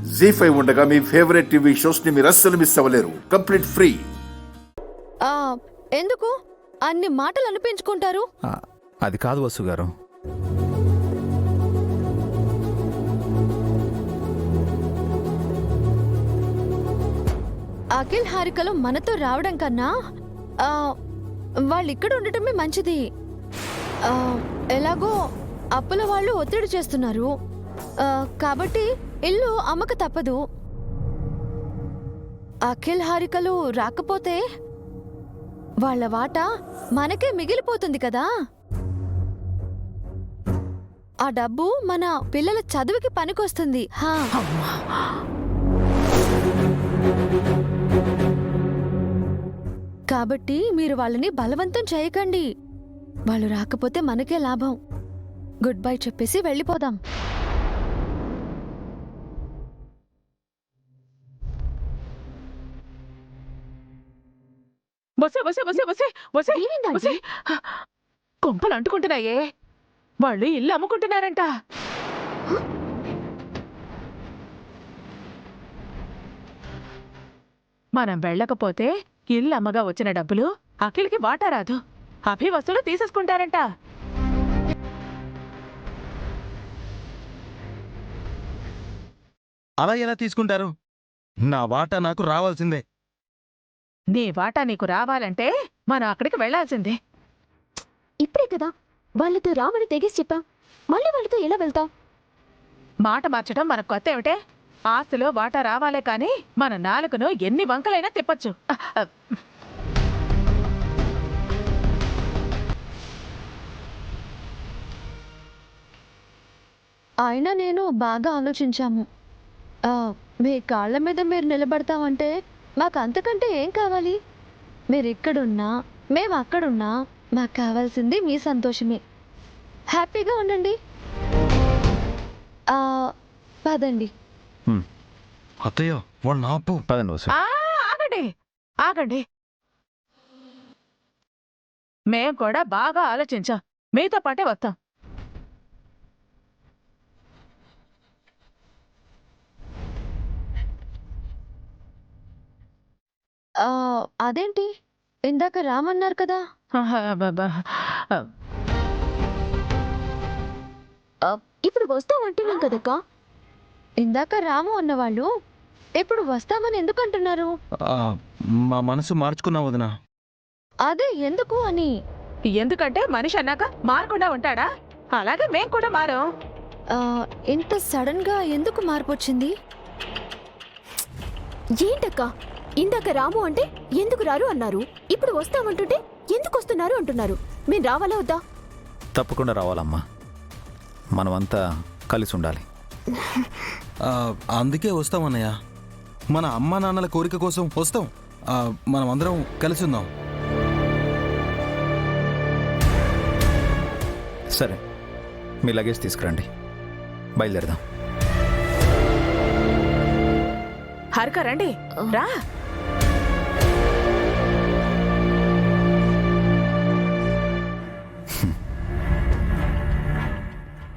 జీ5 ఉండగా మీ favourite TV shows ని మీరు అస్సలు మిస్ అవ్వలేరు. Complete free. ఎందుకు అన్ని మాటలు అనిపించుకుంటారు? అది కాదు వసు గారు. అఖిల్ హారికలు మనతో రావడం కన్నా వాళ్ళు ఇక్కడ ఉండటమే మంచిది. ఎలాగో అప్పుల వాళ్ళు ఒత్తిడి చేస్తున్నారు కాబట్టి ఇల్లు అమ్మక తప్పదు. అఖిల్ హారికలు రాకపోతే వాళ్ళ వాటా మనకే మిగిలిపోతుంది కదా. ఆ డబ్బు మన పిల్లల చదువుకి పనికొస్తుంది. కాబట్టి మీరు వాళ్ళని బలవంతం చేయకండి. వాళ్ళు రాకపోతే మనకే లాభం. గుడ్ బై చెప్పేసి వెళ్ళిపోదాం. కొంపలు అంటుకుంటున్నాయే. వాళ్ళు ఇల్లు అమ్ముకుంటున్నారంట. మనం వెళ్ళకపోతే ఇల్లు అమ్మగా వచ్చిన డబ్బులు అఖిల్కి వాటా రాదు. అభి వస్తువులు తీసేసుకుంటారంట. అలా ఎలా తీసుకుంటారు? నా వాటా నాకు రావాల్సిందే. నీ వాటా నీకు రావాలంటే మనం అక్కడికి వెళ్లాల్సిందే. ఇప్పుడే కదా వాళ్ళతో రామని తెగేసి చెప్పా. మళ్ళీ వాళ్ళతో ఎలా వెళ్తాం? మాట మార్చడం మనకు కొత్త ఏమిటే? ఆస్తిలో వాటా రావాలే కాని మన నాలుకను ఎన్ని వంకలైనా తిప్పచ్చు. అయినా నేను బాగా ఆలోచించాము. మీ కాళ్ళ మీద మీరు నిలబడతామంటే మాకు అంతకంటే ఏం కావాలి? మీరు ఇక్కడున్నా మేము అక్కడున్నా మాకు కావాల్సింది మీ సంతోషమే. హ్యాపీగా ఉండండి. పదండి. అత్తయ్య వాళ్ళు ఆపు. పదండి వసు. ఆగండి ఆగండి. మేం కూడా బాగా ఆలోచించాం. మీతో పాటే వస్తాం. అదేంటి ఇందాక రామన్నారు కదా? ఇప్పుడు వస్తామంటున్నాం కదక్కా. ఇందాక రాము అన్నవాళ్ళు ఇప్పుడు వస్తామని ఎందుకు అంటున్నారు? మా మనసు మార్చుకున్నావు వదినా. అదే ఎందుకు అని. ఎందుకంటే మనిషి అన్నాక మారకుండా ఉంటాడా? అలాగే మేం కూడా మారం. ఇంత సడన్ గా ఎందుకు మార్పు వచ్చింది? ఏంటక్కా, ఇందాక రాము అంటే ఎందుకు రారు అన్నారు. ఇప్పుడు వస్తామంటుంటే ఎందుకు వస్తున్నారు అంటున్నారు. మేము రావాలా వద్దా? తప్పకుండా రావాలమ్మా. మనమంతా కలిసి ఉండాలి. అందుకే వస్తామన్నయ్య. మన అమ్మా నాన్నల కోరిక కోసం వస్తాం. మనం అందరం కలిసి ఉందాం. సరే, మీ లగేజ్ తీసుకురండి, బయలుదేరదాం. హర్క రండి రా.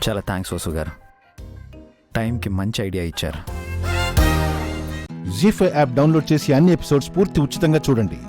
చాలా థ్యాంక్స్ వసు గారు. టైంకి మంచి ఐడియా ఇచ్చారు. జీ5 యాప్ డౌన్లోడ్ చేసి అన్ని ఎపిసోడ్స్ పూర్తి ఉచితంగా చూడండి.